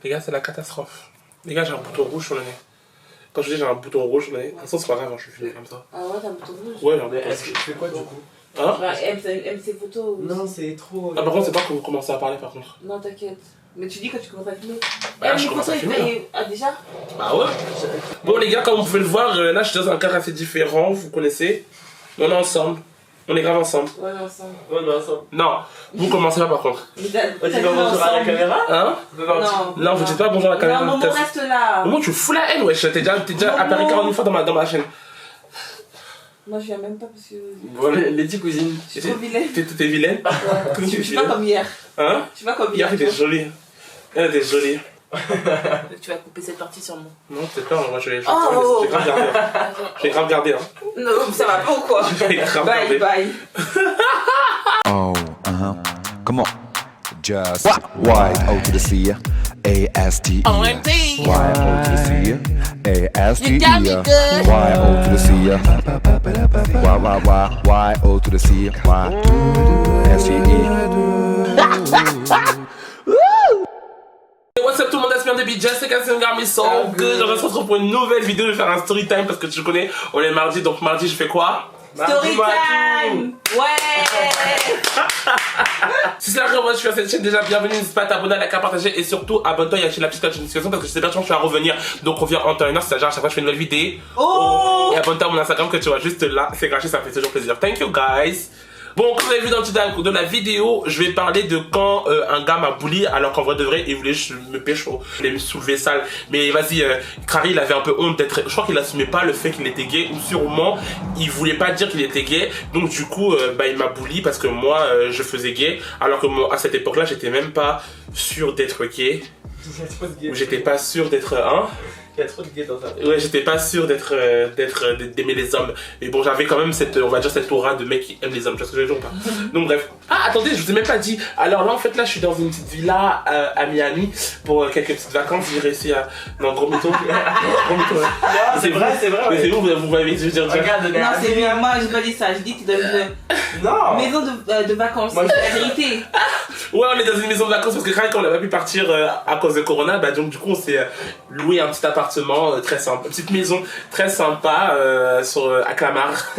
Les gars, c'est la catastrophe. Les gars, j'ai un bouton rouge sur le nez. Quand je dis j'ai un bouton rouge sur le nez, c'est pas grave, hein, je suis filmé comme ça. Ah ouais, t'as un bouton rouge? Ouais, j'ai un bouton Est-ce que tu fais quoi du coup? Hein? Bah, aime ses photos. Non, c'est trop. Ah, par contre, c'est pas que vous commencez à parler par contre. Non, t'inquiète. Mais tu dis quand tu commences à filmer. Bah, là, les je commence à photos, filmer. Ah, déjà? Bah ouais. Bon, les gars, comme vous pouvez le voir, là, je suis dans un cadre assez différent, vous connaissez. On est ensemble. On est grave ensemble. Ouais, ensemble. Ouais, non, ça. Non, vous commencez pas par contre. On dit pas bonjour à la caméra? Hein? Non, vous dites pas bonjour à la caméra. Non, Momo reste là. Momo, tu fous la haine, wesh. T'es déjà apparu 40 fois dans ma chaîne. Moi, je viens même pas parce que. Bon, les 10 cousines. Je suis trop vilaine. T'es vilaine? Ouais. Je suis pas comme hier. Hein? Je suis pas comme Hier, hier. t'étais jolie. Elle était jolie. Tu vas couper cette partie sur moi. Non, c'est pas, moi je vais Oh. grave garder. Je vais grave garder, hein. Non, ça va pas ou quoi? Je vais grave garder. Bye. Oh, come on. Just Y-O to the C, A-S-T-E. OMG. Y-O to the C, A-S-T-E. You got me good. Y-O to the C, Y-O to the C, Y-S-T-E. What's up tout le monde, c'est bien Jessica, c'est Garmi So Good. Je se retrouve pour une nouvelle vidéo, je vais faire un story time parce que tu connais, on est mardi, donc mardi je fais quoi? Story time. Ouais. Si c'est la première fois que je suis à cette chaîne, déjà bienvenue, n'hésite pas à t'abonner, à liker, à partager et surtout abonne-toi et active la petite notification parce que je sais pas quand tu vas revenir, donc on revient en temps et en heure, c'est-à-dire à chaque fois que je fais une nouvelle vidéo. Oh. Et abonne-toi à mon Instagram que tu vois juste là, c'est gratuit, ça me fait toujours plaisir. Thank you guys. Bon, comme vous avez vu dans le titre de la vidéo, je vais parler de quand un gars m'a bully alors qu'en vrai de vrai il voulait me pécho, il voulait me soulever sale. Mais vas-y, Crary il avait un peu honte d'être, je crois qu'il assumait pas le fait qu'il était gay ou sûrement il voulait pas dire qu'il était gay. Donc du coup bah il m'a bully parce que moi je faisais gay alors que moi à cette époque là j'étais même pas sûr d'être gay. Ou j'étais pas sûr d'être Il y a trop de gays dans ça. Ouais, j'étais pas sûr d'aimer les hommes. Mais bon, j'avais quand même cette, on va dire, cette aura de mec qui aime les hommes. Tu vois ce que je veux dire ou pas? Donc bref. Ah, attendez, je vous ai même pas dit. Alors là, en fait, là, je suis dans une petite villa à Miami pour quelques petites vacances. J'ai réussi à... Non, gros mytho. Gros mytho, ouais. C'est vrai, c'est vrai. Mais c'est vous m'avez dit, je veux dire. Regarde, Non, c'est bien. Moi, j'ai pas dit ça. J'ai dit que tu donnes une Non. maison de vacances. Moi, C'est la vérité. Ouais, on est dans une maison de vacances parce que quand on n'a pas pu partir à cause de Corona, bah donc du coup, on s'est loué un petit appartement très sympa, une petite maison très sympa à Clamart.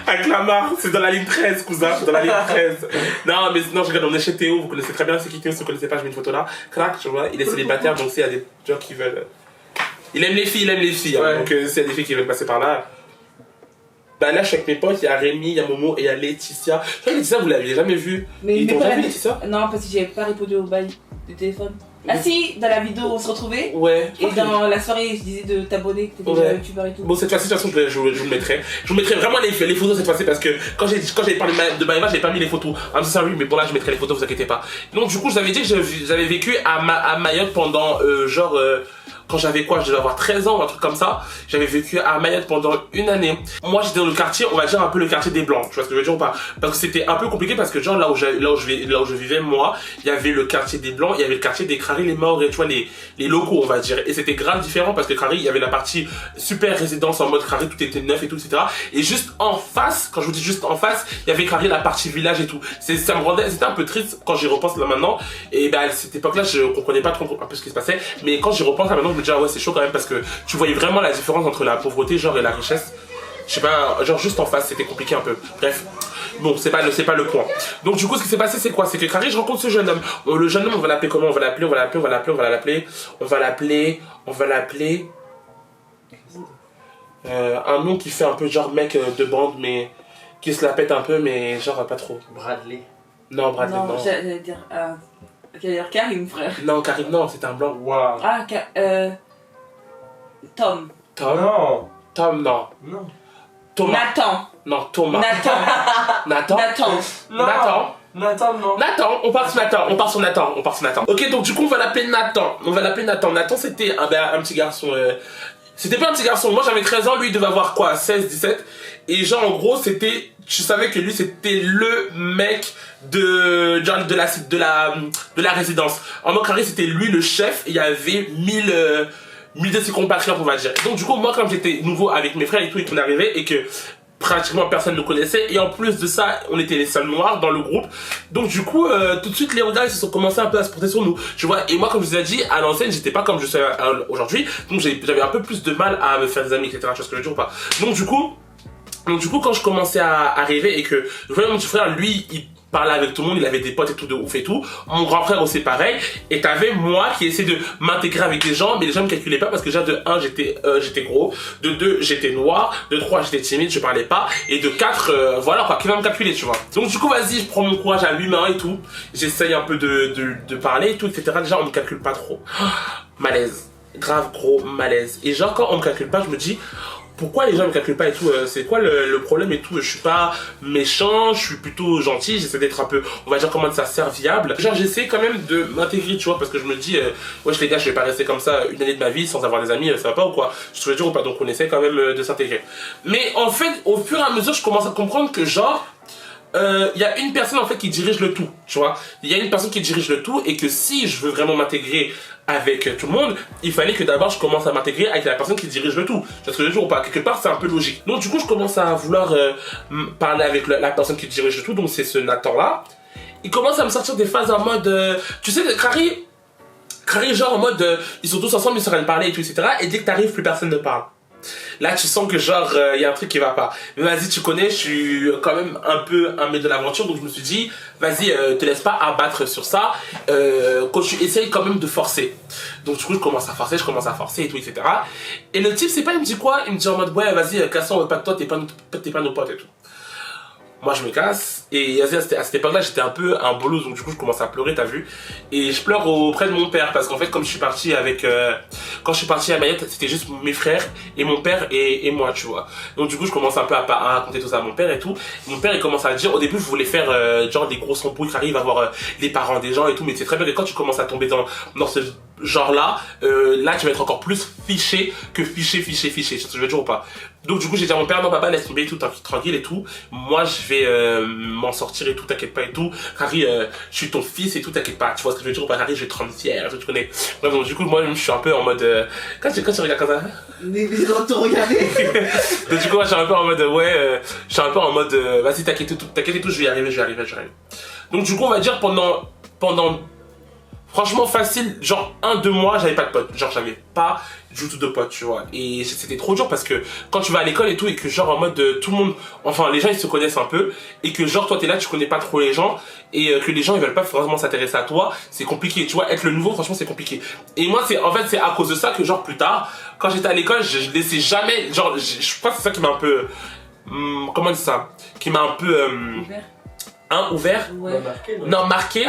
À Clamart, c'est dans la ligne 13, cousin, c'est dans la ligne 13. Non, mais non, je regarde, on est chez Théo, vous connaissez très bien, c'est qui Théo, si vous connaissez pas, je mets une photo là. Crac, tu vois, il est célibataire, donc s'il y a des gens qui veulent. Il aime les filles, hein, Ouais. donc s'il y a des filles qui veulent passer par là. Bah là, je suis avec mes potes, il y a Rémi, il y a Momo et il y a Laetitia. Je crois que Laetitia, vous l'aviez jamais vue. Ils t'ont jamais vu, Laetitia? Non, parce que j'ai pas répondu au bail du téléphone. Ah si, dans la vidéo on se retrouvait. Ouais. Et dans la soirée, je disais de t'abonner, que t'étais Ouais. déjà youtubeur et tout. Bon, cette fois-ci, de toute façon, je vous le mettrai. Je vous mettrai vraiment les photos cette fois-ci parce que quand j'ai parlé de Maëva, j'ai pas mis les photos. I'm sorry, mais bon, là, je mettrai les photos, vous inquiétez pas. Donc, du coup, je vous avais dit que j'avais vécu à Mayotte pendant quand j'avais quoi, je devais avoir 13 ans ou un truc comme ça. J'avais vécu à Mayotte pendant une année. Moi, j'étais dans le quartier, on va dire un peu le quartier des Blancs. Tu vois ce que je veux dire ou pas? Parce que c'était un peu compliqué parce que genre là où je vivais moi, il y avait le quartier des Blancs, il y avait le quartier des Crary, les morts et tu vois les locaux on va dire. Et c'était grave différent parce que Crary, il y avait la partie super résidence en mode Crary, tout était neuf et tout, etc. Et juste en face, quand je vous dis juste en face, il y avait Crary, la partie village et tout. Ça me rendait, c'était un peu triste quand j'y repense là maintenant. Et bah à cette époque-là, je comprenais pas trop un peu ce qui se passait. Mais quand j'y repense là maintenant, je me dis ah ouais c'est chaud quand même parce que tu voyais vraiment la différence entre la pauvreté genre et la richesse. Je sais pas, genre juste en face, c'était compliqué un peu. Bref, bon, c'est pas le point. Donc du coup, ce qui s'est passé, c'est quoi? C'est que Crary, je rencontre ce jeune homme. Le jeune homme, on va l'appeler comment? On va l'appeler un nom qui fait un peu genre mec de bande, mais qui se la pète un peu, mais genre pas trop. Bradley. Non, Bradley, non. J'allais dire, Karim, frère. Non, Karim, non, c'était un blanc. Waouh. Ah, Tom. Tom? Non. Tom, non. Non. Thomas. Nathan. Non, Thomas. Nathan. Nathan. Non. Nathan. Nathan, non. Nathan, on part sur Nathan. Ok, donc du coup, on va l'appeler Nathan. Nathan, c'était un petit garçon. C'était pas un petit garçon. Moi, j'avais 13 ans, lui, il devait avoir quoi, 16, 17. Et genre, en gros, c'était... Je savais que lui, c'était le mec de la résidence. En mode carré, c'était lui le chef. Et il y avait 1000 de ses compatriotes, on va dire. Et donc, du coup, moi, comme j'étais nouveau avec mes frères et tout, et qu'on arrivait, et que pratiquement personne ne connaissait et en plus de ça on était les seuls noirs dans le groupe, donc du coup tout de suite les regards ils se sont commencés un peu à se porter sur nous, tu vois. Et moi comme je vous ai dit à l'ancienne j'étais pas comme je suis aujourd'hui, donc j'avais un peu plus de mal à me faire des amis, etc. Tu vois ce que je veux dire ou pas. Donc du coup quand je commençais à arriver et que je voyais mon petit frère, lui il parlait avec tout le monde, il avait des potes et tout de ouf et tout, mon grand frère aussi pareil, et t'avais moi qui essayais de m'intégrer avec les gens, mais les gens me calculaient pas parce que déjà de 1 j'étais gros, de 2 j'étais noir, de 3 j'étais timide, je parlais pas, et de 4 voilà quoi, qui va me calculer, tu vois. Donc du coup vas-y, je prends mon courage à lui-même et tout, j'essaye un peu de parler et tout, etc. Déjà on me calcule pas trop. Malaise, grave gros malaise. Et genre quand on me calcule pas, je me dis pourquoi les gens me calculent pas et tout, c'est quoi le problème et tout. Je suis pas méchant, je suis plutôt gentil, j'essaie d'être un peu, on va dire comment ça, serviable. Genre j'essaie quand même de m'intégrer, tu vois, parce que je me dis wesh les gars, je vais pas rester comme ça une année de ma vie sans avoir des amis, ça va pas ou quoi, je veux dire ou pas. Donc on essaie quand même de s'intégrer. Mais en fait au fur et à mesure je commence à comprendre que genre y a une personne en fait qui dirige le tout, tu vois. Il y a une personne qui dirige le tout et que si je veux vraiment m'intégrer avec tout le monde, il fallait que d'abord je commence à m'intégrer avec la personne qui dirige le tout. Parce que je veux dire ou pas, quelque part c'est un peu logique. Donc du coup je commence à vouloir parler avec la personne qui dirige le tout, donc c'est ce Nathan là. Il commence à me sortir des phases en mode tu sais, Carrie genre en mode ils sont tous ensemble, ils se de parler et tout, etc. Et dès que t'arrives, plus personne ne parle. Là tu sens que genre y a un truc qui va pas. Mais vas-y, tu connais, je suis quand même un peu un mec de l'aventure, donc je me suis dit vas-y, te laisse pas abattre sur ça, quand tu essayes quand même de forcer. Donc du coup je commence à forcer et tout, etc. Et le type c'est pas, il me dit quoi, il me dit en mode ouais vas-y cassons, on veut pas de toi, t'es pas nos potes et tout. Moi je me casse et à cette époque-là j'étais un peu un bolos, donc du coup je commence à pleurer, t'as vu. Et je pleure auprès de mon père parce qu'en fait comme je suis parti avec quand je suis parti à Mayotte, c'était juste mes frères et mon père et moi, tu vois. Donc du coup je commence un peu à raconter tout ça à mon père et tout. Mon père il commence à dire, au début je voulais faire genre des grosses embrouilles qui arrivent à voir les parents des gens et tout, mais c'est très bien que quand tu commences à tomber dans ce genre là, là tu vas être encore plus fiché que fiché, tu sais ce que je veux dire ou pas. Donc du coup j'ai dit à mon père, non papa laisse tomber et tout, tranquille et tout, moi je vais m'en sortir et tout, t'inquiète pas et tout. Harry, je suis ton fils et tout, t'inquiète pas, tu vois ce que je veux dire ou pas. Harry, je vais te rendre fier, tu connais. Bref, donc du coup moi je suis un peu en mode quand tu regardes comme ça, Mais te regarder. donc du coup moi je suis un peu en mode je suis un peu en mode vas-y t'inquiète et tout, je vais y arriver. Donc du coup on va dire pendant franchement facile, genre 1-2 mois j'avais pas de potes, genre j'avais pas du tout de potes, tu vois. Et c'était trop dur parce que quand tu vas à l'école et tout et que genre en mode tout le monde, enfin les gens ils se connaissent un peu et que genre toi t'es là, tu connais pas trop les gens et que les gens ils veulent pas vraiment s'intéresser à toi, c'est compliqué, tu vois. Être le nouveau franchement c'est compliqué. Et moi c'est à cause de ça que genre plus tard quand j'étais à l'école je laissais jamais, genre je crois que c'est ça qui m'a un peu comment dire ça, qui m'a un peu ouvert. Ouais. Non, marqué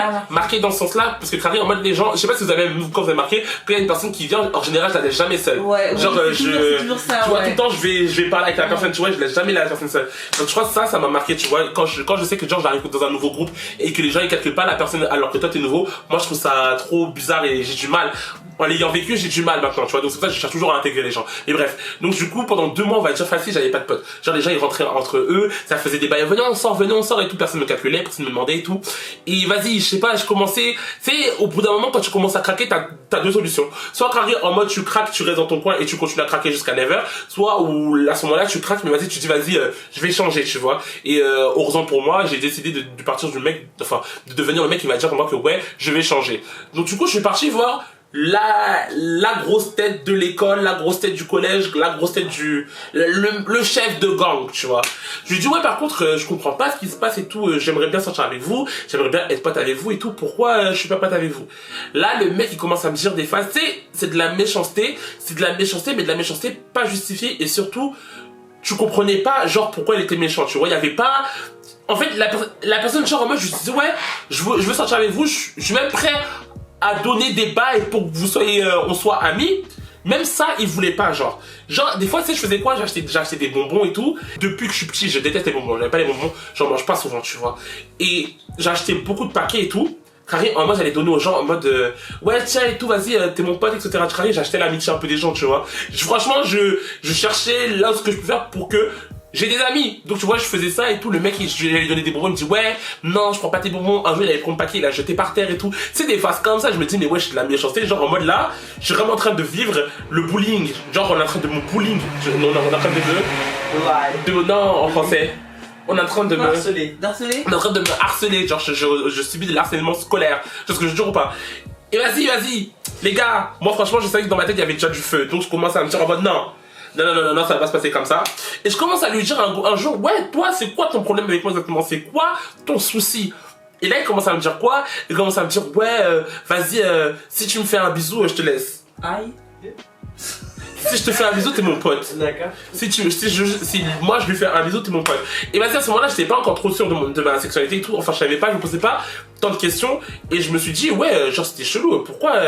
dans ce sens-là, parce que Carré en mode les gens, je sais pas si vous avez, quand vous avez marqué, quand il y a une personne qui vient, en général, je la laisse jamais seule. Ouais, genre, c'est toujours ça, tu vois, tout le temps, je vais parler avec la personne, tu vois, je laisse jamais la personne seule. Donc, je crois que ça m'a marqué, tu vois, quand je sais que genre, j'arrive dans un nouveau groupe et que les gens, ils calculent pas la personne alors que toi, t'es nouveau, moi, je trouve ça trop bizarre et j'ai du mal. En l'ayant vécu, j'ai du mal maintenant, tu vois, donc c'est pour ça que je cherche toujours à intégrer les gens. Et bref, donc du coup, pendant 2 mois, on va dire facile, j'avais pas de potes. Genre, les gens, ils rentraient entre eux, ça faisait des bails, venez, on sort, et tout, personne me calculait, personne me demandait et tout. Et vas-y, je sais pas, je commençais, tu sais, au bout d'un moment, quand tu commences à craquer, t'as 2 solutions. Soit craquer en mode, tu craques, tu restes dans ton coin et tu continues à craquer jusqu'à 9h, soit où, à ce moment-là, tu craques, mais vas-y, tu dis, vas-y, je vais changer, tu vois. Et, heureusement pour moi, j'ai décidé de partir du mec, enfin, de devenir le mec qui va dire pour moi que ouais, je vais changer. Donc, du coup, je suis parti voir la grosse tête de l'école, la grosse tête du collège, la grosse tête le chef de gang, tu vois. Je lui dis ouais, par contre je comprends pas ce qui se passe et tout, j'aimerais bien sortir avec vous, j'aimerais bien être pote avec vous et tout, pourquoi je suis pas pote avec vous. Là le mec il commence à me dire des phrases, c'est de la méchanceté, mais de la méchanceté pas justifiée et surtout tu comprenais pas genre pourquoi il était méchant, tu vois. Il y avait pas, en fait la personne genre en mode je disais ouais, je veux sortir avec vous, je suis même prêt à donner des bails pour que vous soyez, on soit amis. Même ça, il voulait pas, genre, des fois, tu sais, je faisais quoi? J'achetais des bonbons et tout. Depuis que je suis petit, je déteste les bonbons. J'aime pas les bonbons, j'en mange pas souvent, tu vois. Et j'ai acheté beaucoup de paquets et tout. Carré, en mode, j'allais donner aux gens en mode, ouais, tiens et tout, vas-y, t'es mon pote, etc. Carré, j'achetais l'amitié un peu des gens, tu vois. Franchement, je cherchais là ce que je peux faire pour que J'ai des amis, donc tu vois, je faisais ça et tout. Le mec, je lui donnais des bonbons, il me dit ouais, non, je prends pas tes bonbons. Un jour, il avait pris mon paquet, il l'a jeté par terre et tout. C'est des phases comme ça, je me dis, mais ouais, je de la méchanceté. Genre en mode là, je suis vraiment en train de vivre le bullying. Genre, on est en train de me bullying. Non, on est en train non, en français. On est en train de me harceler. D'harceler? on est en train de me harceler. Genre, je subis de l'harcèlement scolaire. Tu vois ce que je jure ou pas? Et vas-y, les gars. Moi, franchement, je savais que dans ma tête, il y avait déjà du feu. Donc, je commence à me dire en mode non, ça va pas se passer comme ça. Et je commence à lui dire un jour, ouais, toi, c'est quoi ton problème avec moi exactement? C'est quoi ton souci? Et là, il commence à me dire quoi? Il commence à me dire, ouais, vas-y, si tu me fais un bisou, je te laisse. Aïe. Si je te fais un bisou, t'es mon pote. D'accord. Si moi je lui fais un bisou, t'es mon pote. Et vas-y, à ce moment-là, j'étais pas encore trop sûr de ma sexualité et tout. Enfin, je savais pas, je me posais pas tant de questions. Et je me suis dit, ouais, genre, c'était chelou. Pourquoi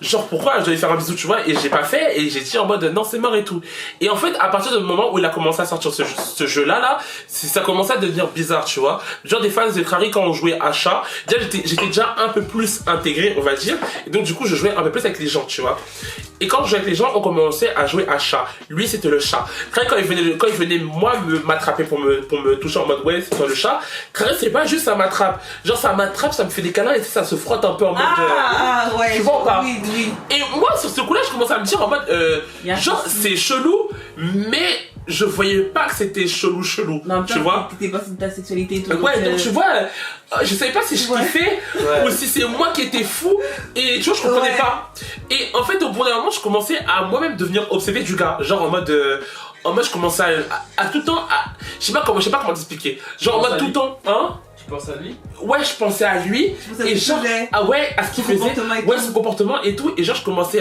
je devais faire un bisou, tu vois, et j'ai pas fait, et j'ai dit en mode non, c'est mort et tout. Et en fait, à partir du moment où il a commencé à sortir ce jeu-là, ça commençait à devenir bizarre, tu vois. Genre des phases de Crary quand on jouait à chat, déjà j'étais déjà un peu plus intégré, on va dire, et donc du coup je jouais un peu plus avec les gens, tu vois. Et quand je jouais avec les gens, on commençait à jouer à chat. Lui, c'était le chat. Crary, quand il venait moi m'attraper pour me toucher en mode ouais, c'est toi le chat. Crary, c'est pas juste ça m'attrape. Genre ça m'attrape, ça me fait des câlins et ça se frotte un peu en mode. Ouais. Tu vois ou pas? Oui. Et moi, sur ce coup-là, je commence à me dire en mode, genre, c'est chelou, mais je voyais pas que c'était chelou, Non, tu vois? T'étais pas sur ta sexualité et tout. Ouais, donc tu vois, je savais pas si je kiffais ou si c'est moi qui étais fou, et tu vois, je comprenais pas. Et en fait, au bout d'un moment, je commençais à moi-même devenir obsédé du gars, genre en mode, je commençais à tout le temps, je sais pas comment t'expliquer, genre en mode tout le temps, hein? Tu penses à lui? Ouais, je pensais à lui, et genre, à ce qu'il faisait, son comportement et tout, et genre, je commençais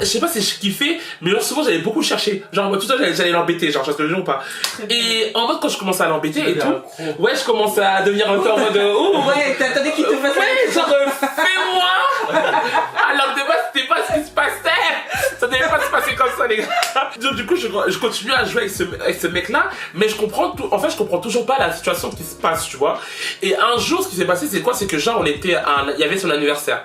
je sais pas si je kiffais, mais genre souvent j'allais beaucoup chercher. Genre tout le temps j'allais l'embêter, genre je sais ce que je dis ou pas. Et en mode quand je commençais à l'embêter et tout, ouais, je commençais à devenir un peu en mode ouais, t'attendais qu'il te fasse ouais, genre fais-moi. Alors de base c'était pas ce qui se passait. Ça devait pas se passer comme ça les gars. Donc du coup je continue à jouer avec ce mec là, mais je comprends toujours pas la situation qui se passe, tu vois. Et un jour ce qui s'est passé c'est quoi? C'est que genre il y avait son anniversaire.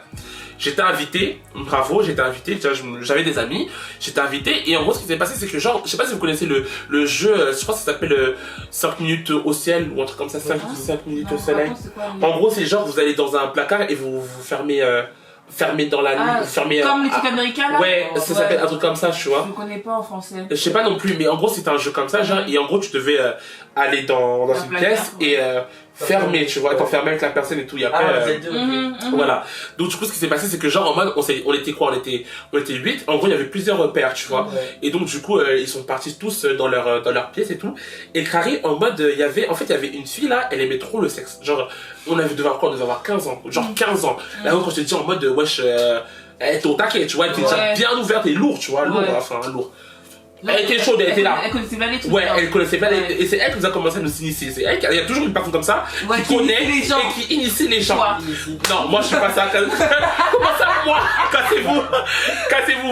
J'étais invité, bravo, j'avais des amis, j'étais invité, et en gros ce qui s'est passé c'est que genre, je sais pas si vous connaissez le jeu, je pense que ça s'appelle 5 minutes au ciel ou un truc comme ça, 5 minutes au soleil. En gros c'est genre vous allez dans un placard et vous fermez dans la nuit, fermez comme les trucs américains là. Ouais, ça s'appelle un truc comme ça, tu vois. Je connais pas en français. Je sais pas non plus, mais en gros c'était un jeu comme ça, genre, et en gros tu devais aller dans une pièce et fermer, tu vois, être enfermé avec la personne et tout, et après voilà. Donc du coup ce qui s'est passé c'est que genre en mode on était quoi, on était 8, en gros il y avait plusieurs pairs, tu vois. Et donc du coup ils sont partis tous dans leur pièce et tout. Et Crary en mode il y avait une fille là, elle aimait trop le sexe. Genre on devait avoir 15 ans, genre 15 ans. Là quand je te dis en mode wesh elle était au taquet, tu vois, elle était déjà bien ouverte et lourde, tu vois, lourd. Elle était chaude, elle était là. Elle connaissait pas les trucs. Ouais, elle connaissait pas les... Et c'est elle qui nous a commencé à nous initier. C'est elle, il y a toujours une personne comme ça qui connaît les gens. et qui initie les gens. Non, moi je suis pas ça. Comment ça, moi? Cassez-vous,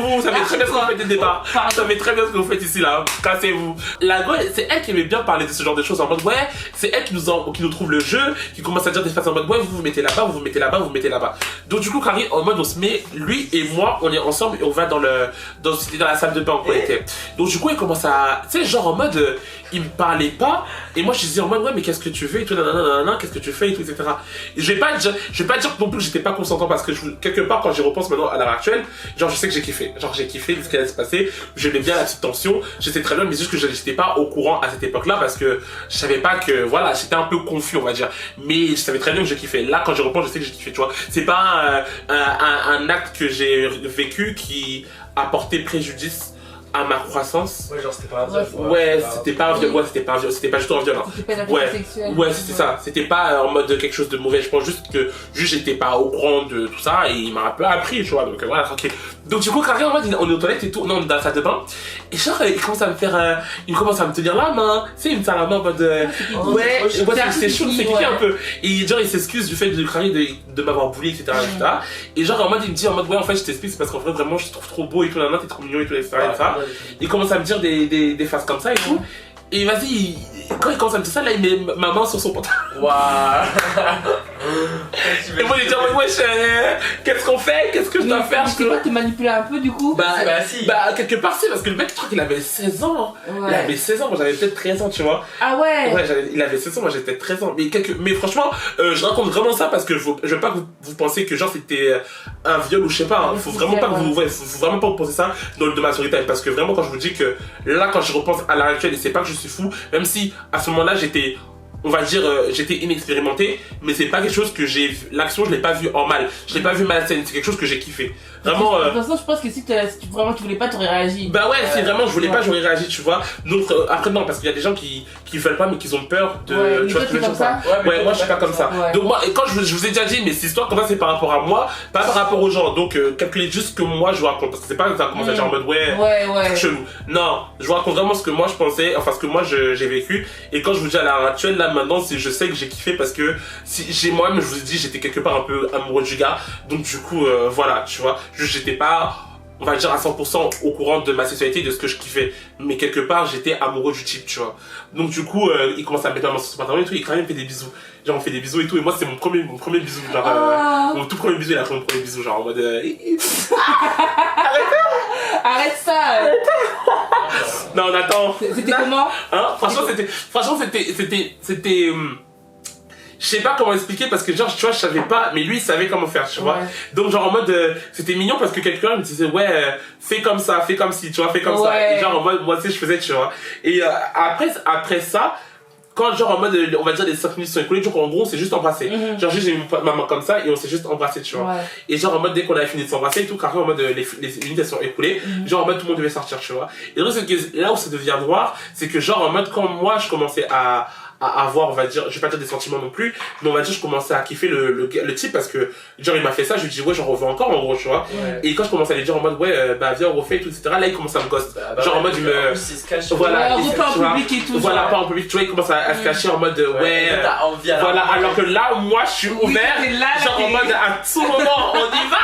vous savez très bien ce que vous faites des débats. Vous savez très bien ce que vous faites ici, là. Cassez-vous. La gueule, c'est elle qui aimait bien parler de ce genre de choses en mode ouais, c'est elle qui nous trouve le jeu, qui commence à dire des phrases en mode ouais, vous mettez là-bas, vous mettez là-bas, vous mettez là-bas. Donc du coup, Crary, en mode on se met, lui et moi, on est ensemble et on va dans la salle de bain où on était. Donc du coup il commence à, tu sais, genre en mode il me parlait pas et moi je disais en mode ouais mais qu'est-ce que tu fais et tout, nanana, qu'est-ce que tu fais et tout, etc. Et je vais pas dire non plus que j'étais pas consentant parce que quelque part quand j'y repense maintenant à l'heure actuelle, genre je sais que j'ai kiffé ce qui allait se passer, j'aimais bien la petite tension, je sais très bien, mais juste que j'étais pas au courant à cette époque là parce que je savais pas que voilà, j'étais un peu confus on va dire, mais je savais très bien que j'ai kiffé. Là quand j'y repense je sais que j'ai kiffé, tu vois, c'est pas un acte que j'ai vécu qui a porté préjudice à ma croissance. Ouais, genre c'était pas un viol. C'était pas un viol, c'était pas juste un viol. C'était pas la sexuelle. Ouais, c'était ça. C'était pas en mode quelque chose de mauvais. Je pense juste que j'étais pas au courant de tout ça et il m'a un peu appris, tu vois. Donc voilà, tranquille. Donc du coup, Crary, en mode, on est aux toilettes et tout, non, dans la salle de bain. Et genre, il commence à me tenir la main. Tu sais, il me tient la main en mode, c'est chaud, c'est kiffé un peu. Et genre, il s'excuse du fait de Crary de m'avoir boulé, etc., etc. Et genre, en mode, il me dit en mode, ouais, en fait, je t'explique, c'est parce qu'en fait, vraiment, je te trouve trop beau et tout, là, t'es trop mignon et tout, etc., etc. Il commence à me dire des phrases comme ça et tout. Et vas-y, quand il commence à me dire ça, là, il met ma main sur son pantalon. Waouh. Et moi, j'ai dit, wesh, qu'est-ce qu'on fait? Qu'est-ce que je dois faire? Tu peux te manipuler un peu du coup? Bah, si. quelque part, c'est parce que le mec, je crois qu'il avait 16 ans. Ouais. Il avait 16 ans, moi j'avais peut-être 13 ans, tu vois. Ah ouais? Ouais, il avait 16 ans, moi j'avais peut-être 13 ans. Mais franchement, je raconte vraiment ça parce que je veux pas que vous pensiez que genre c'était un viol ou je sais pas. Hein. Faut vraiment pas que faut vraiment pas vous penser ça dans le de ma story time. Parce que vraiment, quand je vous dis que là, quand je repense à l'heure actuelle, et c'est pas que je suis fou, même si à ce moment-là j'étais. On va dire, j'étais inexpérimenté, mais c'est pas quelque chose que l'action, je l'ai pas vu en mal. Je l'ai pas vu malsaine, c'est quelque chose que j'ai kiffé. Vraiment. De toute façon, je pense que si vraiment tu voulais pas, t'aurais réagi. Bah ouais, si vraiment je voulais pas, j'aurais réagi, tu vois. Donc après, non, parce qu'il y a des gens qui veulent pas, mais qui ont peur de. Ouais, tu vois, toi, tu es comme ça? Ouais, moi je suis pas comme ça. Ouais. Donc moi, et quand je vous ai déjà dit, mais cette histoire, comme ça, c'est par rapport à moi, pas par rapport aux gens. Donc calculez juste ce que moi je vous raconte. Parce que c'est pas ça commence à dire en mode ouais. chelou. Non, je vous raconte vraiment ce que moi je pensais, enfin ce que moi j'ai vécu. Et quand je vous dis à l'heure actuelle, là maintenant, je sais que j'ai kiffé parce que moi-même, je vous ai dit, j'étais quelque part un peu amoureux du gars. Donc du coup, voilà, tu vois, j'étais pas, on va dire à 100% au courant de ma sexualité, de ce que je kiffais. Mais quelque part, j'étais amoureux du type, tu vois. Donc du coup, il commence à me mettre la main sur son pantalon et tout, il quand même fait des bisous. Genre on fait des bisous et tout, et moi c'est mon premier bisou, genre mon tout premier bisou, il a fait mon premier bisou, genre en mode Arrête ça! Non, on attend. C'était comment? Hein? Franchement, c'était je sais pas comment expliquer parce que genre tu vois je savais pas mais lui il savait comment faire tu vois. Donc genre en mode c'était mignon parce que quelqu'un me disait fais comme ça, fais comme si tu vois, fais comme ça, et genre en mode moi aussi je faisais tu vois. Et après ça quand genre en mode on va dire les 5 minutes sont écoulées, genre en gros on s'est juste embrassé. Genre juste j'ai mis ma main comme ça et on s'est juste embrassé tu vois. Et genre en mode dès qu'on avait fini de s'embrasser et tout, carrément en mode les minutes elles sont écoulées, genre en mode tout le monde devait sortir tu vois. Et donc c'est que là où ça devient noir, c'est que genre en mode quand moi je commençais à avoir, on va dire, je vais pas dire des sentiments non plus, mais on va dire je commençais à kiffer le type parce que genre il m'a fait ça, je lui dis j'en refais encore en gros tu vois. Et quand je commençais à lui dire en mode bah viens on refait et tout etc, là il commence à me ghost. Genre en mode il me voilà, pas en public et tout. Voilà, pas en public, tu vois, il commence à se cacher en mode voilà, alors que là moi je suis ouvert, genre en mode à tout moment on y va,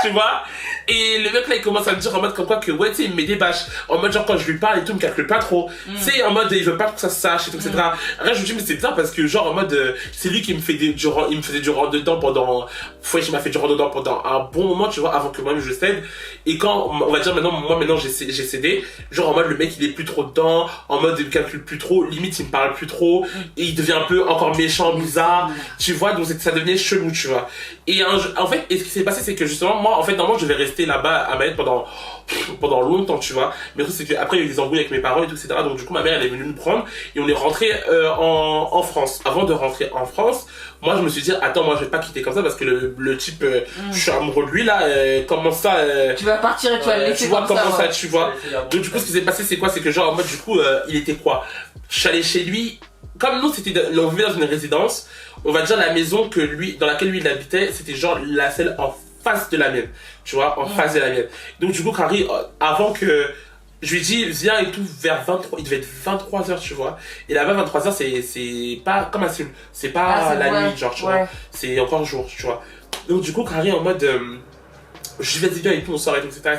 tu vois. Et le mec là il commence à me dire en mode comme quoi que tu sais il me met des bâches en mode genre quand je lui parle et tout il me calcule pas trop, tu sais en mode il veut pas que ça se sache et tout etc. Après je me dis mais c'est bizarre parce que genre en mode c'est lui qui me fait il me faisait du rentre dedans pendant il m'a fait du rentre dedans pendant un bon moment tu vois avant que moi-même je cède. Et quand on va dire maintenant j'ai cédé, genre en mode le mec il est plus trop dedans, en mode il me calcule plus trop, limite il me parle plus trop et il devient un peu encore méchant, bizarre, tu vois, donc ça devenait chelou tu vois. Et en fait ce qui s'est passé c'est que justement moi en fait normalement je vais rester là-bas à Mayotte pendant longtemps tu vois, mais le truc c'est qu'après il y a eu des embrouilles avec mes parents et tout etc, donc du coup ma mère elle est venue nous prendre et on est rentré en France. Avant de rentrer en France, moi je me suis dit attends moi je vais pas quitter comme ça parce que le type je suis amoureux de lui là, comment ça tu vas partir et tu vas le laisser tu vois comme comment ça, ouais. tu vois. Donc du coup ce qui s'est passé c'est quoi, c'est que genre en mode du coup il était quoi, je suis allé chez lui comme nous on vivait dans une résidence, on va dire la maison dans laquelle lui il habitait c'était genre la celle en face de la mienne, tu vois, en face de la mienne. Donc du coup Carrie, avant que je lui dis viens et tout, vers 23, il devait être 23h tu vois, et là-bas 23h c'est pas comme un film, c'est pas la nuit genre tu vois, c'est encore jour tu vois. Donc du coup Carrie en mode je vais dire et tout on sort et tout etc.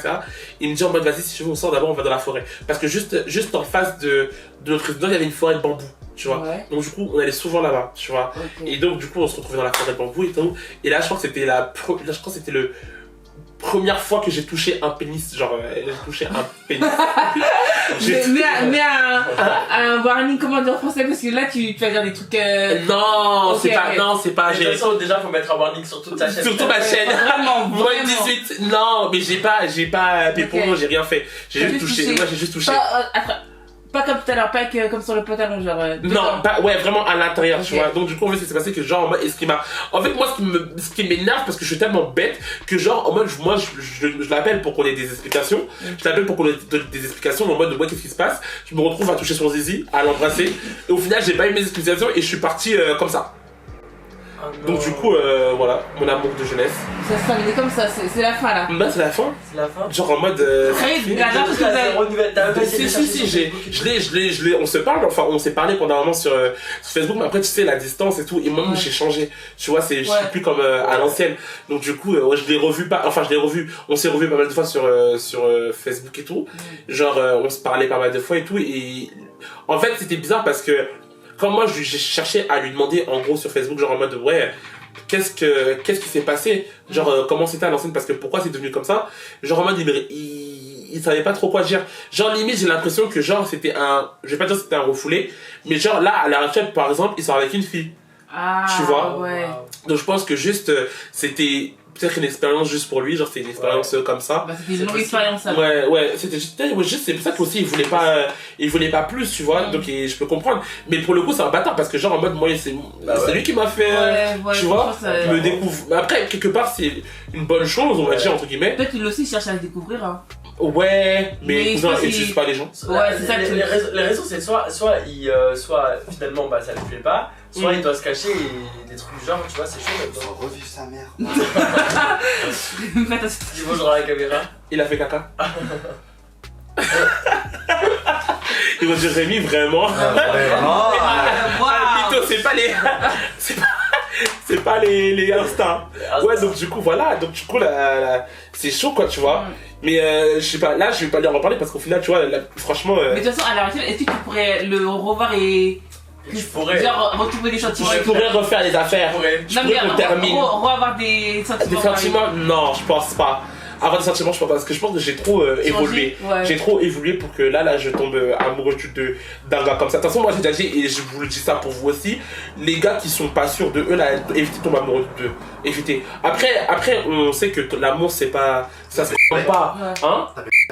Il me dit en mode vas-y si tu veux on sort, d'abord on va dans la forêt parce que juste en face de notre résidence il y avait une forêt de bambou tu vois. Donc du coup on allait souvent là-bas tu vois. Et donc du coup on se retrouvait dans la forêt de bambou et tout, et là je crois que c'était le première fois que j'ai touché un pénis, genre j'ai touché un pénis. mais un warning, comment dire en français, parce que là tu vas dire des trucs non, c'est pas de toute façon déjà faut mettre un warning sur toute ta chaîne, sur toute ma chaîne. Vraiment Moins de 18, non mais j'ai pas pépon, j'ai rien fait, j'ai juste touché. Moi j'ai juste touché. Pas comme tout à l'heure, pas comme sur le pantalon, genre. Non, vraiment à l'intérieur, tu vois. Donc, du coup, en fait, ce qui s'est passé que, genre, en mode, en fait, moi, ce qui m'énerve, parce que je suis tellement bête, que, genre, en mode, moi, je l'appelle pour qu'on ait des explications. Je l'appelle pour qu'on ait des explications, en mode, qu'est-ce qui se passe? Je me retrouve à toucher son zizi, à l'embrasser. Et au final, j'ai pas eu mes explications et je suis parti comme ça. Donc du coup, voilà, mon amour de jeunesse. Ça se termine comme ça, c'est la fin là. Bah c'est la fin. C'est la fin. Genre en mode. Si, on se parle, enfin on s'est parlé pendant un moment sur Facebook, mais après tu sais la distance et tout, et moi j'ai changé. Tu vois, je suis plus comme à l'ancienne. Donc du coup, je l'ai revu on s'est revu pas mal de fois sur Facebook et tout. Genre on se parlait pas mal de fois et tout, et en fait c'était bizarre parce que quand moi j'ai cherché à lui demander en gros sur Facebook genre en mode qu'est-ce qui s'est passé, genre comment c'était à l'ancienne, parce que pourquoi c'est devenu comme ça, genre en mode il savait pas trop quoi dire, genre limite j'ai l'impression que genre c'était je vais pas dire que c'était un refoulé, mais genre là à l'heure actuelle par exemple il sort avec une fille, tu vois, ouais. donc je pense que juste c'était peut-être une expérience juste pour lui, genre c'est une expérience comme ça. Bah, c'était une longue expérience ça. Ouais, c'était juste c'est pour ça qu'aussi il voulait pas plus, tu vois, donc je peux comprendre. Mais pour le coup, c'est un bâtard parce que genre en mode moi c'est lui qui m'a fait tu vois, me découvre. Mais après quelque part c'est une bonne chose, on va dire entre guillemets. Peut-être qu'il aussi cherche à le découvrir hein. Ouais, mais cousin, utilise pas les gens. Ouais, c'est ça que les raisons, c'est soit finalement bah, ça lui plaît pas, soit il doit se cacher et des trucs du genre, tu vois, c'est chaud Faut maintenant. revivre sa mère. Dis bonjour à la caméra. Il a fait caca. Il va dire Rémi, vraiment. Mytho, c'est pas les Insta. Ouais, donc du coup, voilà. Donc du coup, c'est chaud, quoi, tu vois. Mais je sais pas, là, je vais pas lui en reparler parce qu'au final, tu vois, franchement. Mais de toute façon, à l'heure actuelle, est-ce que tu pourrais le revoir et. Je pourrais. Genre, retrouver des sentiments. Je pourrais refaire les affaires. Je pourrais qu'on termine. Revoir des sentiments. Des sentiments, non, je pense pas. Avoir des sentiments, je pense pas, parce que je pense que j'ai trop évolué. Ouais. J'ai trop évolué pour que là, je tombe amoureux d'un gars comme ça. De toute façon, moi, j'ai déjà dit, et je vous le dis ça pour vous aussi, les gars qui sont pas sûrs de eux, là, évitez de tomber amoureux d'eux. Évitez. Après, on sait que l'amour, c'est pas. Ça se pas. Ouais. Hein?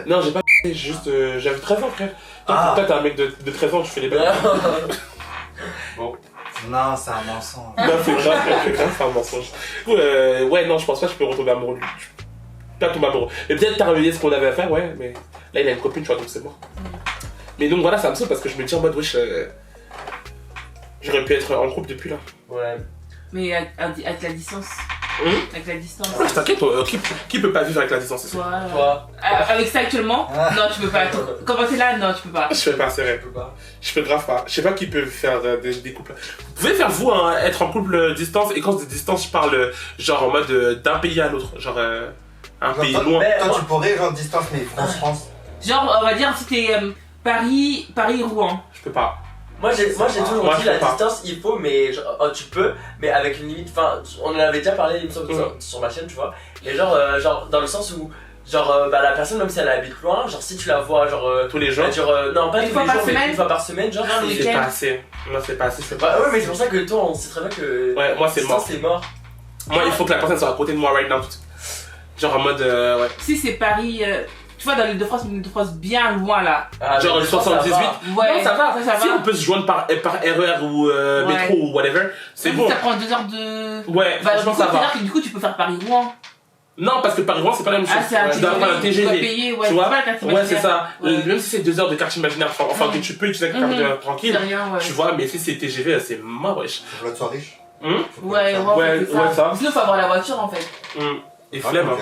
Non, j'ai pas. Juste. J'avais 13 ans, frère. Toi, t'es un mec de 13 ans, tu fais les belles. Bon. Non, c'est un mensonge. Non, c'est grave, c'est un mensonge. Du coup, ouais, non, je pense pas que je peux retomber amoureux de lui. Pas tomber amoureux. Mais peut-être terminer ce qu'on avait à faire, ouais, mais là il a une copine, tu vois, donc c'est mort. Mais donc voilà, ça me saoule parce que je me dis en mode, wesh, j'aurais pu être en couple depuis là. Ouais. Mais avec la distance. Avec la distance. Ouais, t'inquiète, qui peut pas vivre avec la distance, c'est ça? Toi. Avec ça actuellement, non, tu peux pas. Comment t'es là, non, tu peux pas. Je fais pas, c'est vrai. Je peux pas. Je peux grave pas. Je sais pas qui peut faire des couples. Vous pouvez faire vous, hein, être en couple distance, et quand je dis distance, je parle genre en mode d'un pays à l'autre. Genre un pays loin. Toi, tu pourrais, genre, distance, mais France. Genre, on va dire si t'es Paris-Rouen. Je peux pas. Moi j'ai toujours Moi, dit je la peux pas. distance il faut mais genre, tu peux mais avec une limite, enfin on en avait déjà parlé il me semble, sur ma chaîne tu vois, et genre dans le sens où genre bah la personne même si elle habite loin, genre si tu la vois genre Tous les jours. non pas Une tous fois les par jours mais semaine. une fois par semaine genre Genre, C'est pas assez. Moi, c'est pas assez. bah ouais mais c'est pour ça que toi on sait très bien que Ouais, moi, c'est distance, mort. c'est mort. Moi, il faut que la personne soit à côté de moi right now. Genre en mode, ouais. Si c'est Paris, tu vois, dans l'île de France, une île de France bien loin là. Ah, Genre mais 78. ça va. Ouais, Non, ça va. Ça Si va. on peut se joindre par RER ou métro ou whatever, c'est Même bon. si ça prend 2 heures de. Ouais, Bah, franchement, du coup, ça va. c'est-à-dire que du coup, tu peux faire Paris-Rouen. Non, parce que Paris-Rouen, c'est pas la même chose. Ah, c'est un Tu dois prendre un TGV. Tu dois TGV. payer, ouais. Tu vois? C'est pas la carte Ouais, c'est imaginaire. ça. Ouais. Même si c'est 2 heures de carte imaginaire, enfin que tu peux utiliser la carte imaginaire tranquille, C'est rien, ouais. tu vois, mais si c'est TGV, c'est mort, wesh. Faut que l'autre soit riche. Ouais, Ouais, c'est ouais, ça. Sinon, faut avoir la voiture en fait. Et flemme, hein.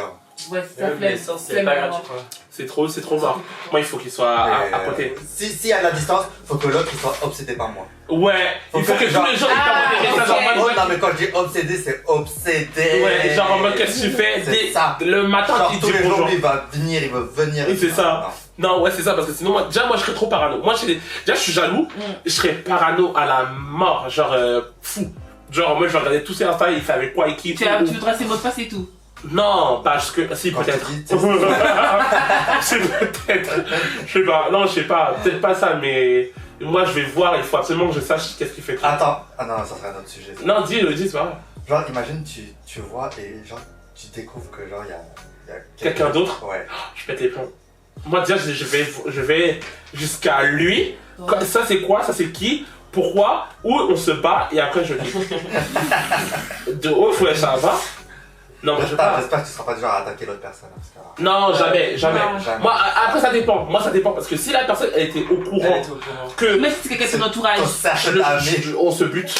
Ouais, c'est ça, Ouais, mais flemme. ça, c'est Flemme, pas vraiment. gratuit. C'est trop mort. Moi, il faut qu'il soit à côté. Si y a de la distance, faut que l'autre soit obsédé par moi. Ouais, il faut que tous les gens ils Ah, parlent de ok. ça, genre, Non, mais quand je dis obsédé, c'est obsédé. ouais, genre en mode qu'est-ce que tu fais C'est ça. le matin Genre, tu tous dis les jours, bonjour. lui, il va venir. Oui, c'est ça. Non, ouais, c'est ça, parce que sinon, moi, déjà, je serais trop parano. Moi, déjà, je suis jaloux, je serais parano à la mort, genre fou. Genre, moi, je vais regarder tous ces Insta, il fait avec quoi, et qui. Tu veux tracer mot de passe et tout. Non, parce que. Si, Quand peut-être. tu dis, tu sais, C'est peut-être. Je sais pas, non, je sais pas, peut-être pas ça, mais. Moi, je vais voir, il faut absolument que je sache qu'est-ce qu'il fait. Attends, ah non, ça serait un autre sujet. ça. Non, dis, c'est pas grave. Genre, imagine, tu vois et genre, tu découvres que genre, il y a Quelqu'un d'autre. Ouais. Je pète les plombs. Moi, déjà, je vais jusqu'à lui. Ouais. Ça, c'est quoi? Ça, c'est qui? Pourquoi? Où on se bat? Et après, je dis. De ouf, ouais, ça va? Non, mais je sais pas. J'espère que tu seras pas du genre à attaquer l'autre personne. Parce que, Non, jamais. Non. jamais. Moi, après, ça dépend. Moi, ça dépend. Parce que si la personne, elle était au courant Elle était au courant. que. Mais si c'est quelqu'un de ton entourage. Ton cercle d'amis, On se bute.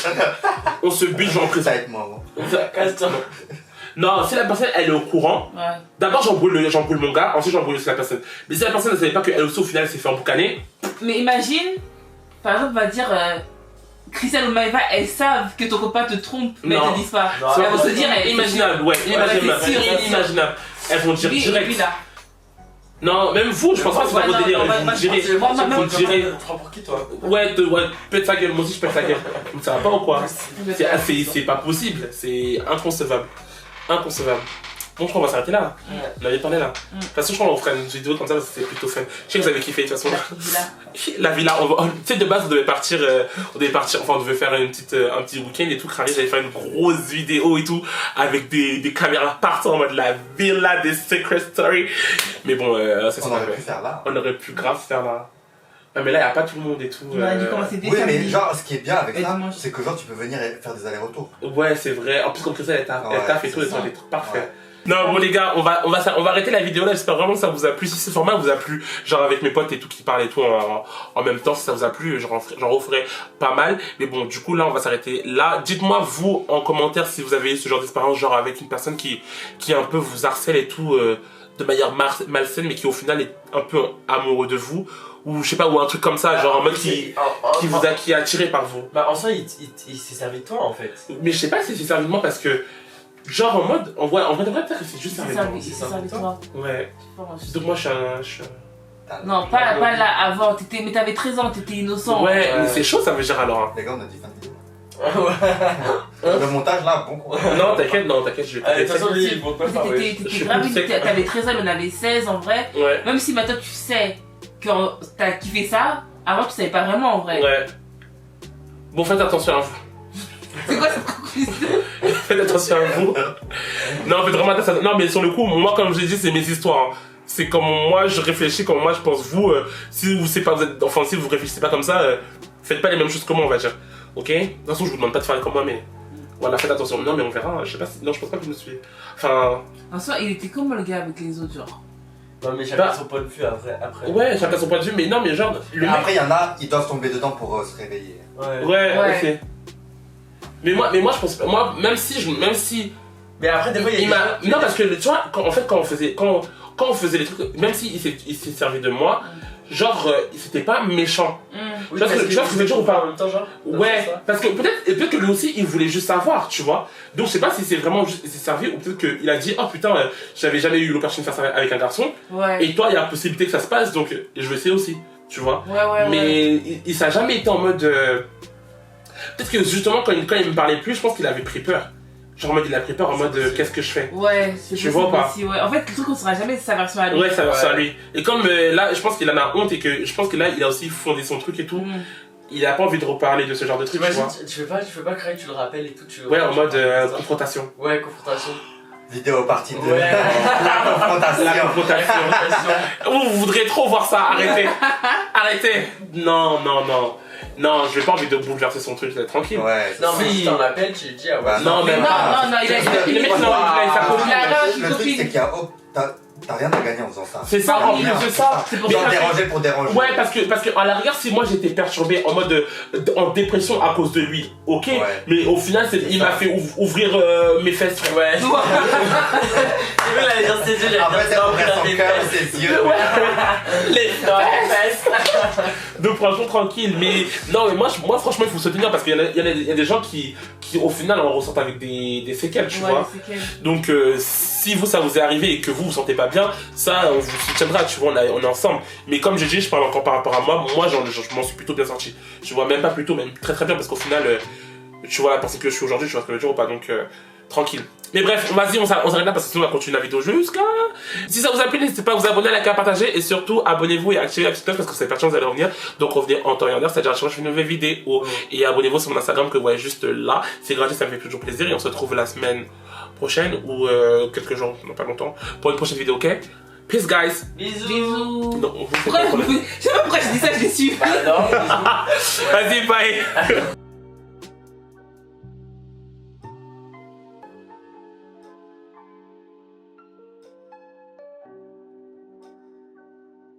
On se bute, j'en prie. ça va être moi. Bon. Casse-toi. Non, si la personne, elle est au courant. Ouais. D'abord, j'embrouille mon gars. Ensuite, j'embrouille aussi la personne. Mais si la personne ne savait pas qu'elle aussi, au final, elle s'est fait emboucaner. Mais imagine, par exemple, on va dire, Christelle ou Maëva, elles savent que ton copain te trompe, mais Non. elles te disent pas. Non, Elles vont se dire, Inimaginable, ouais. c'est sûr. Inimaginable. Elles vont dire Lui, et direct. lui là. Non, même vous, je pense pas que c'est pas Ouais, votre non, délire. non, Vous moi, le direz. moi, Vous le direz. Tu prends pour qui toi? Ouais, pète sa gueule. Moi aussi, je pète sa gueule. Ça va pas ou quoi? C'est pas possible. C'est inconcevable. Inconcevable. Bon, je crois qu'on va s'arrêter là. On avait parlé là. De toute façon, je crois qu'on fera une vidéo comme ça parce que c'est plutôt fun. Je sais que vous avez kiffé de toute façon. La villa, tu sais, de base, on devait partir, enfin, on devait faire un petit week-end et tout. Crary, j'allais faire une grosse vidéo et tout, avec des caméras partout en mode la villa des Secret Story. Mais bon, ça On aurait pu faire là. On aurait pu grave faire là. Ah, mais là, il n'y a pas tout le monde et tout. On a dit comment c'était Oui, mais samedi. genre, ce qui est bien avec Et ça, dimanche. c'est que genre, tu peux venir et faire des allers-retours. Ouais, c'est vrai. En plus, comme ça, elle taffe et tout, c'est ça. des trucs parfaits. Ouais. Non, bon, les gars, on va arrêter la vidéo là. J'espère vraiment que ça vous a plu. Si ce format vous a plu, genre avec mes potes et tout qui parlent et tout en même temps, si ça vous a plu, j'en referai pas mal. Mais bon, du coup, là, on va s'arrêter là. Dites-moi, vous, en commentaire, si vous avez eu ce genre d'expérience, genre avec une personne qui un peu vous harcèle et tout, de manière malsaine, mais qui au final est un peu amoureux de vous. Ou je sais pas, ou un truc comme ça, genre en mode qui est attiré par vous. Bah en soi, il s'est servi de toi en fait. Mais je sais pas si c'est servi de moi parce que, genre en mode, en vrai, peut-être que c'est juste servi de moi. Il s'est servi de toi. Ouais. Je Donc moi, je suis un... Non, pas là avant, mais t'avais 13 ans, t'étais innocent. Ouais, mais c'est chaud, ça veut dire alors. Hein. Les gars, on a dit fin de vidéo. Le montage là, bon courage. Non, t'inquiète, je vais De toute couper. façon, lui, il monte pas par T'étais grave, t'avais 13 ans, mais on avait 16 en vrai. Ouais, Même si maintenant tu sais que t'as kiffé ça, avant tu savais pas vraiment en vrai. ouais. Bon, faites attention à vous. C'est quoi cette conclusion? Faites attention à vous. Non, faites vraiment attention. Non, mais sur le coup, moi, comme je l'ai dit, c'est mes histoires. Hein. C'est comme moi, je réfléchis, comme moi, je pense. Vous, si vous savez pas, vous êtes offensif, vous réfléchissez pas comme ça, faites pas les mêmes choses que moi, on va dire. Ok? De toute façon, je vous demande pas de faire comme moi, mais voilà, faites attention. Non, mais on verra. Je sais pas si... Non, je pense pas que je me suis. Enfin. En soi, il était comme le gars avec les autres, genre. Non, mais chacun son point de vue après. Ouais, chacun son point de vue, mais non, mais genre. Le mec... Après, il y en a, ils doivent tomber dedans pour se réveiller. Ouais, Ouais. ok. Mais moi, je pense pas. Moi, même si. Mais après, des fois, il y a des gens Non, parce que tu vois, quand on faisait les trucs, même s'il s'est servi de moi, genre, c'était pas méchant. Oui, Tu vois ce que je veux dire ou pas? en même temps, genre. Ouais, parce que peut-être que lui aussi, il voulait juste savoir, tu vois. Donc, je sais pas si c'est vraiment juste, il s'est servi ou peut-être qu'il a dit, oh putain, j'avais jamais eu l'opportunité de faire ça avec un garçon. Ouais. Et toi, il y a la possibilité que ça se passe, donc je vais essayer aussi, tu vois. Ouais. Mais il ça a jamais été en mode. Peut-être que justement, quand il me parlait plus, je pense qu'il avait pris peur. Genre en mode, il a pris peur en mode, qu'est-ce que je fais? Ouais, c'est Tu vois pas? aussi, ouais. En fait, le truc, on saura jamais sa version à lui. Ouais, ça va à lui. Et comme là, je pense qu'il en a honte et que je pense que là, il a aussi fondé son truc et tout. Il a pas envie de reparler de ce genre de truc, tu vois. Tu veux pas créer, tu le rappelles et tout. Ouais, en mode confrontation. Ouais, confrontation. Vidéo partie 2. Ouais. La confrontation. La confrontation. Vous voudrez trop voir ça, arrêtez. Arrêtez. Non, je vais pas envie de bouleverser son truc, là, tranquille. Ouais. Non, mais Si. si t'en appelles, tu lui dis, ah ouais. Bah, Non, mais Non, il a le mec, non, il a sa copine. Il a Le truc, c'est qu'il y a. T'as rien à gagner en faisant ça. C'est ça, en plus de ça. C'est pour Genre ça. déranger pour déranger. Ouais, parce que à la rigueur, si moi j'étais perturbé en mode en dépression à cause de lui, ok, Ouais. mais au final, il m'a fait ouvrir mes fesses. Ouais. Tu veux la dire ses yeux, j'allais Après, c'est dire après son les cœur, fesses. ses yeux. Les Dans les fesses. Donc franchement tranquille, mais non, mais moi franchement il faut se tenir parce qu'il y a des gens qui au final en ressortent avec des séquelles, tu vois. Donc si vous ça vous est arrivé et que vous sentez pas bien, ça on vous soutiendra, tu vois, on est ensemble. Mais comme j'ai dit, je parle encore par rapport à moi, je m'en suis plutôt bien sorti. Tu vois, même pas plutôt, même très très bien parce qu'au final, tu vois la personne que je suis aujourd'hui, tu vois ce que je veux dire ou pas, donc tranquille. Mais bref, vas-y, on s'arrête là parce que sinon on va continuer la vidéo jusqu'à... Si ça vous a plu, n'hésitez pas à vous abonner, à liker, à partager et surtout abonnez-vous et activez la petite cloche parce que c'est pertinent, vous allez revenir. Donc revenez en temps et en heure, c'est-à-dire à chaque fois que je fais une nouvelle vidéo. Et abonnez-vous sur mon Instagram que vous voyez juste là. C'est gratuit, ça me fait toujours plaisir et on se retrouve la semaine prochaine ou quelques jours, non pas longtemps, pour une prochaine vidéo, ok? Peace guys! Bisous. Non, on vous fait Pourquoi pas pour le- je sais pas pourquoi je dis ça, je l'ai su. Bah non, bisous. Vas-y, bye!